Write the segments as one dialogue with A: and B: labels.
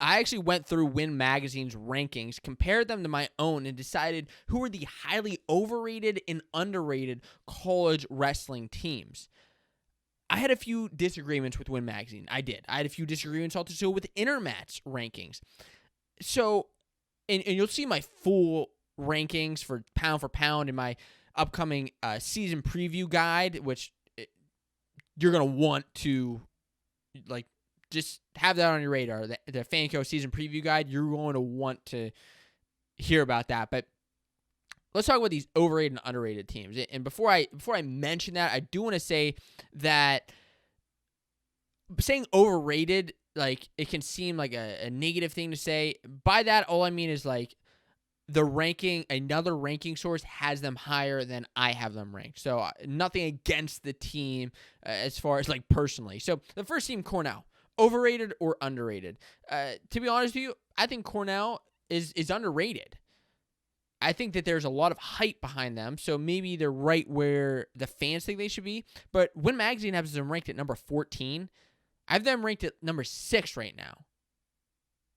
A: I actually went through Win Magazine's rankings, compared them to my own, and decided who are the highly overrated and underrated college wrestling teams. I had a few disagreements with Win Magazine. I did. I had a few disagreements also with Intermat's rankings. So, and you'll see my full rankings for pound in my upcoming season preview guide, which you're going to want to, like, just have that on your radar. The Fanco season preview guide, you're going to want to hear about that. But let's talk about these overrated and underrated teams. And before I mention that, I do want to say that saying overrated, like, it can seem like a negative thing to say. By that, all I mean is, like, another ranking source has them higher than I have them ranked. So nothing against the team as far as, like, personally. So the first team, Cornell, overrated or underrated? To be honest with you, I think Cornell is underrated. I think that there's a lot of hype behind them, so maybe they're right where the fans think they should be. But Win Magazine has them ranked at number 14. I have them ranked at number 6 right now.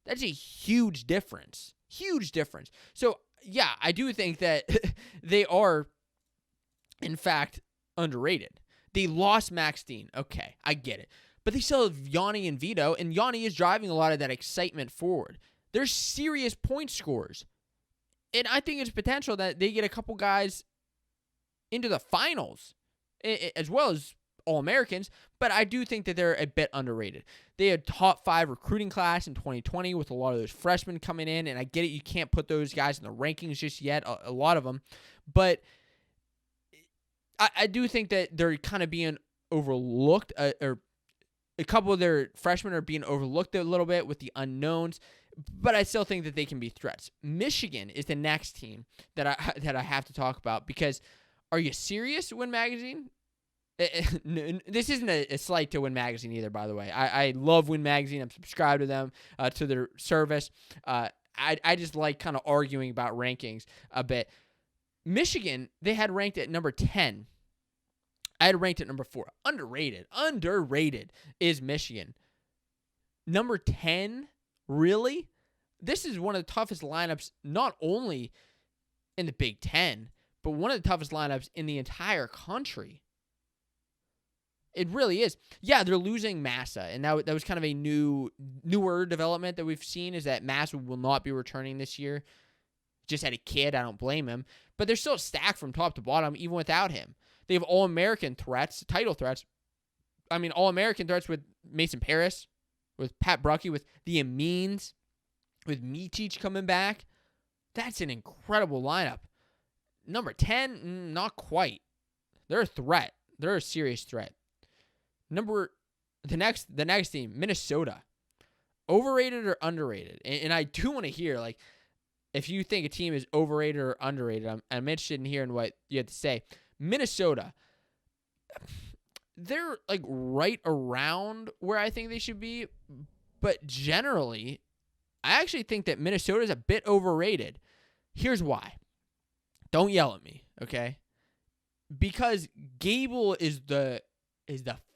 A: That's a huge difference. Huge difference. So, yeah, I do think that they are, in fact, underrated. They lost Max Dean. Okay, I get it. But they still have Yanni and Vito, and Yanni is driving a lot of that excitement forward. They're serious point scorers. And I think it's potential that they get a couple guys into the finals, as well as All-Americans, but I do think that they're a bit underrated. They had top 5 recruiting class in 2020 with a lot of those freshmen coming in, and I get it, you can't put those guys in the rankings just yet, a lot of them, but I do think that they're kind of being overlooked, or a couple of their freshmen are being overlooked a little bit with the unknowns, but I still think that they can be threats. Michigan is the next team that I have to talk about, because are you serious, Win Magazine? This isn't a slight to Win Magazine either, by the way. I love Win Magazine. I'm subscribed to them, to their service. I just like kind of arguing about rankings a bit. Michigan, they had ranked at number 10. I had ranked at number 4. Underrated is Michigan. Number 10? Really? This is one of the toughest lineups, not only in the Big Ten, but one of the toughest lineups in the entire country. It really is. Yeah, they're losing Massa, and that was kind of a newer development that we've seen, is that Massa will not be returning this year. Just had a kid, I don't blame him. But they're still stacked from top to bottom, even without him. They have All-American threats, title threats. I mean, All-American threats with Mason Paris, with Pat Bruckey, with the Amines, with Micic coming back. That's an incredible lineup. Number 10, not quite. They're a threat. They're a serious threat. The next team, Minnesota. Overrated or underrated? And I do want to hear, like, if you think a team is overrated or underrated. I'm interested in hearing what you have to say. Minnesota. They're, like, right around where I think they should be. But generally, I actually think that Minnesota is a bit overrated. Here's why. Don't yell at me, okay? Because Gable is the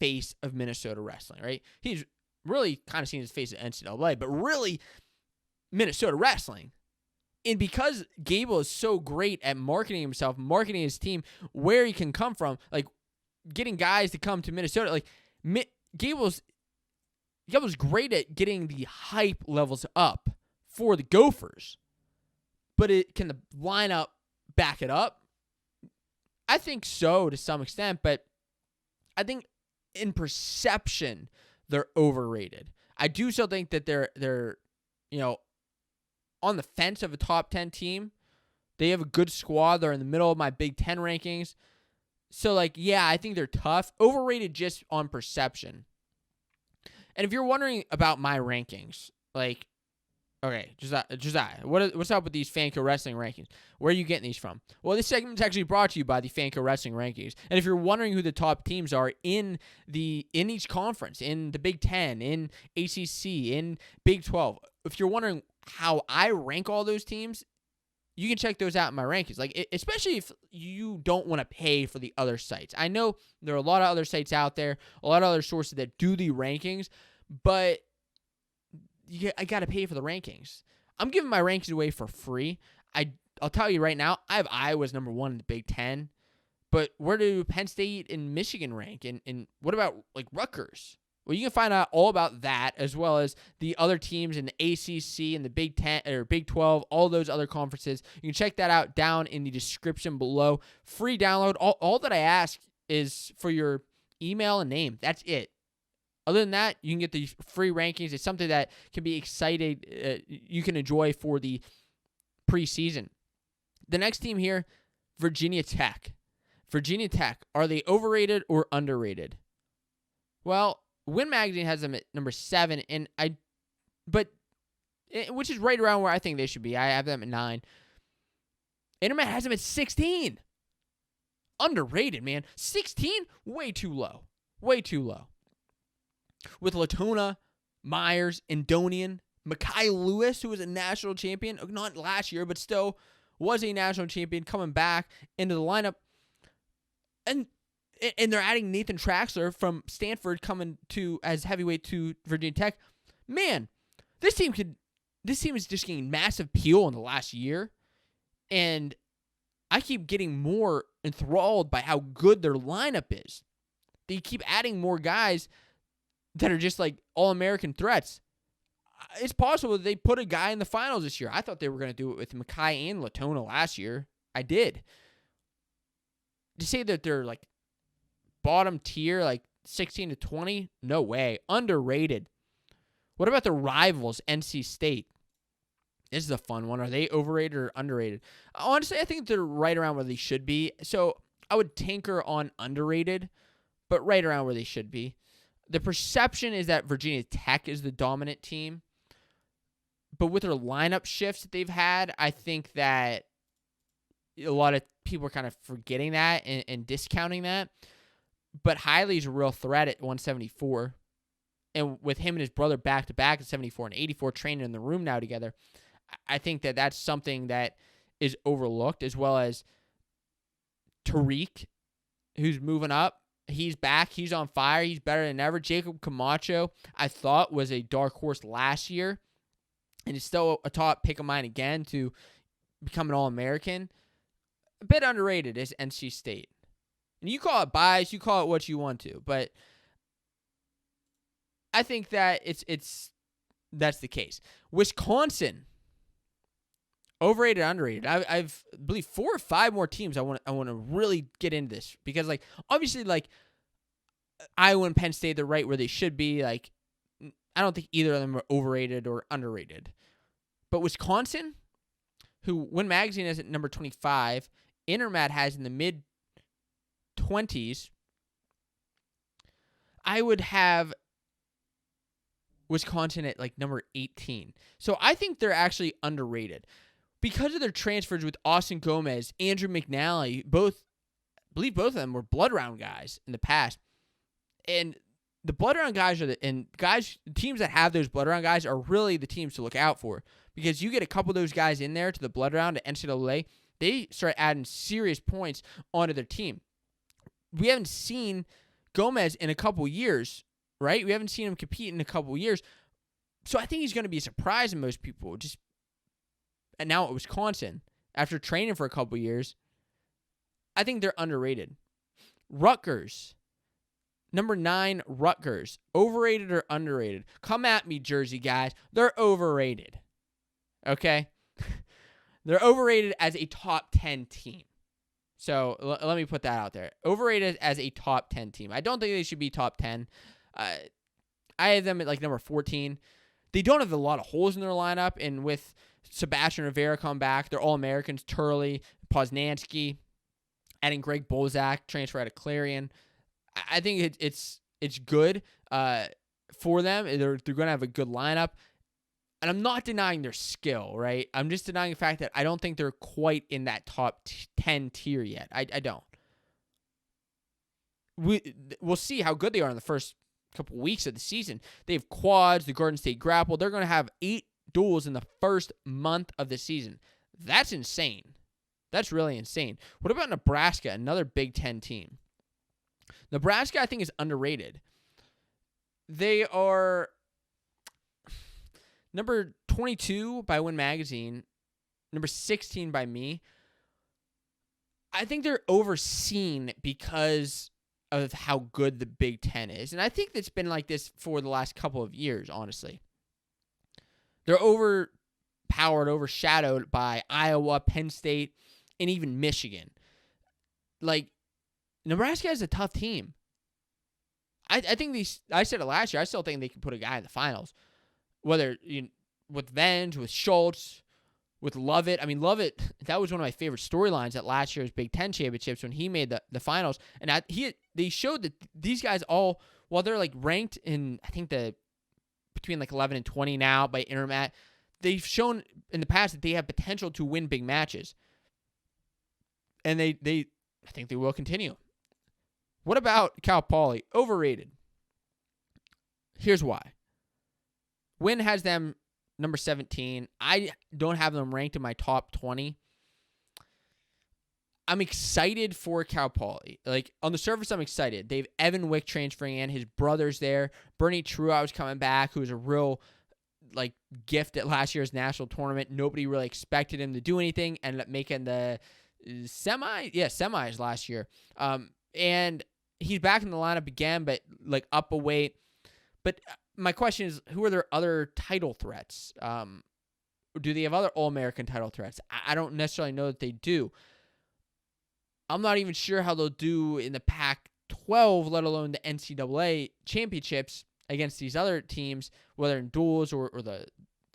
A: face of Minnesota wrestling, right? He's really kind of seen his face at NCAA, but really Minnesota wrestling. And because Gable is so great at marketing himself, marketing his team, where he can come from, like getting guys to come to Minnesota, like Gable's great at getting the hype levels up for the Gophers. But can the lineup back it up? I think so to some extent, but I think in perception they're overrated. I do still think that they're on the fence of a top 10 team. They have a good squad. They're in the middle of my Big Ten rankings. So, like, yeah, I think they're tough. Overrated just on perception. And if you're wondering about my rankings, like, okay, Josiah, what's up with these Fanco Wrestling rankings? Where are you getting these from? Well, this segment is actually brought to you by the Fanco Wrestling rankings. And if you're wondering who the top teams are in each conference, in the Big Ten, in ACC, in Big 12, if you're wondering how I rank all those teams, you can check those out in my rankings. Like, especially if you don't want to pay for the other sites. I know there are a lot of other sites out there, a lot of other sources that do the rankings, but I got to pay for the rankings. I'm giving my rankings away for free. I'll tell you right now, I have Iowa's number 1 in the Big Ten. But where do Penn State and Michigan rank? And what about like Rutgers? Well, you can find out all about that, as well as the other teams in the ACC and the Big 10 or Big 12, all those other conferences. You can check that out down in the description below. Free download. All that I ask is for your email and name. That's it. Other than that, you can get these free rankings. It's something that can be excited. You can enjoy for the preseason. The next team here, Virginia Tech. Virginia Tech, are they overrated or underrated? Well, Win Magazine has them at number 7, which is right around where I think they should be. I have them at 9. Internet has them at 16. Underrated, man. 16? Way too low. Way too low. With Latona, Myers, Indonian, Mekhi Lewis, who was a national champion, not last year, but still was a national champion, coming back into the lineup. And they're adding Nathan Traxler from Stanford coming to as heavyweight to Virginia Tech. Man, this team is just getting massive appeal in the last year. And I keep getting more enthralled by how good their lineup is. They keep adding more guys that are just like all-American threats. It's possible that they put a guy in the finals this year. I thought they were going to do it with Mekhi and Latona last year. I did. To say that they're like bottom tier, like 16 to 20, no way. Underrated. What about the rivals, NC State? This is a fun one. Are they overrated or underrated? Honestly, I think they're right around where they should be. So I would tinker on underrated, but right around where they should be. The perception is that Virginia Tech is the dominant team. But with their lineup shifts that they've had, I think that a lot of people are kind of forgetting that and discounting that. But Hiley's a real threat at 174. And with him and his brother back-to-back at 74 and 84 training in the room now together, I think that that's something that is overlooked, as well as Tariq, who's moving up. He's back. He's on fire. He's better than ever. Jacob Camacho, I thought, was a dark horse last year, and is still a top pick of mine again to become an All-American. A bit underrated is NC State. And you call it bias, you call it what you want to, but I think that that's the case. Wisconsin, overrated, underrated. I believe 4 or 5 more teams I want to really get into this, because like obviously like Iowa and Penn State, they're right where they should be. Like I don't think either of them are overrated or underrated. But Wisconsin, who Win Magazine has at number 25, Intermat has in the mid-20s, I would have Wisconsin at like number 18. So I think they're actually underrated because of their transfers with Austin Gomez, Andrew McNally. I believe both of them were blood round guys in the past. And the blood round guys teams that have those blood round guys are really the teams to look out for, because you get a couple of those guys in there to the blood round at NCAA, they start adding serious points onto their team. We haven't seen Gomez in a couple years, right? We haven't seen him compete in a couple years. So I think he's going to be a surprise to most people. And now at Wisconsin, after training for a couple years, I think they're underrated. Rutgers, number 9, Rutgers. Overrated or underrated? Come at me, Jersey guys. They're overrated. Okay? They're overrated as a top 10 team. So let me put that out there. Overrated as a top 10 team. I don't think they should be top 10. I have them at like number 14. They don't have a lot of holes in their lineup, and with Sebastian Rivera come back, they're All-Americans, Turley, Poznansky, adding Greg Bozak, transfer out of Clarion. I think it's good for them. They're going to have a good lineup. And I'm not denying their skill, right? I'm just denying the fact that I don't think they're quite in that top 10 tier yet. I don't. We'll see how good they are in the first couple weeks of the season. They have quads, the Garden State Grapple. They're going to have 8 duels in the first month of the season. That's insane. That's really insane. What about Nebraska, another Big Ten team? Nebraska, I think, is underrated. They Number 22 by Win Magazine. Number 16 by me. I think they're overseen because of how good the Big Ten is. And I think it's been like this for the last couple of years, honestly. They're overpowered, overshadowed by Iowa, Penn State, and even Michigan. Like, Nebraska is a tough team. I think I said it last year, I still think they can put a guy in the finals. Whether with Venge, with Schultz, with Lovett. I mean, Lovett, that was one of my favorite storylines at last year's Big Ten championships when he made the finals. And they showed that these guys all, while they're like ranked in, I think between like 11 and 20 now by Intermat, they've shown in the past that they have potential to win big matches. And I think they will continue. What about Cal Poly? Overrated. Here's why. Win has them number 17. I don't have them ranked in my top 20. I'm excited for Cal Poly. Like, on the surface, I'm excited. They have Evan Wick transferring in. His brother's there. Bernie Truout is coming back, who's a real gift at last year's national tournament. Nobody really expected him to do anything. Ended up making the semis last year. And he's back in the lineup again, but up a weight. But my question is, who are their other title threats? Do they have other All-American title threats? I don't necessarily know that they do. I'm not even sure how they'll do in the Pac-12, let alone the NCAA championships against these other teams, whether in duels or the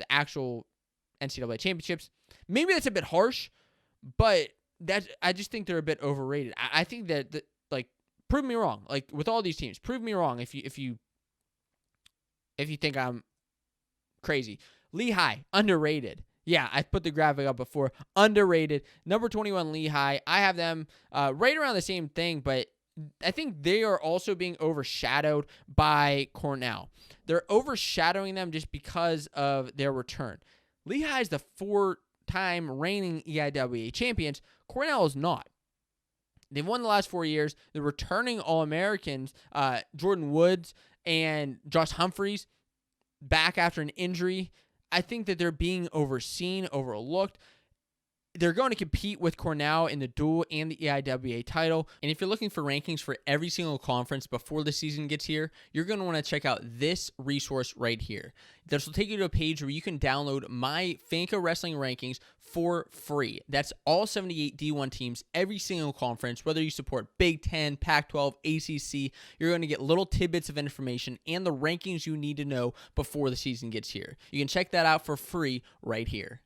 A: actual NCAA championships. Maybe that's a bit harsh, but I just think they're a bit overrated. I think that prove me wrong. Like, with all these teams, prove me wrong if you think I'm crazy. Lehigh, underrated. Yeah, I put the graphic up before. Underrated. Number 21, Lehigh. I have them right around the same thing, but I think they are also being overshadowed by Cornell. They're overshadowing them just because of their return. Lehigh is the 4-time reigning EIWA champions. Cornell is not. They've won the last 4 years. The returning All-Americans, Jordan Woods and Josh Humphreys, back after an injury. I think that they're being overseen, overlooked. They're going to compete with Cornell in the dual and the EIWA title. And if you're looking for rankings for every single conference before the season gets here, you're going to want to check out this resource right here. This will take you to a page where you can download my Fanco Wrestling rankings for free. That's all 78 D1 teams, every single conference, whether you support Big Ten, Pac-12, ACC, you're going to get little tidbits of information and the rankings you need to know before the season gets here. You can check that out for free right here.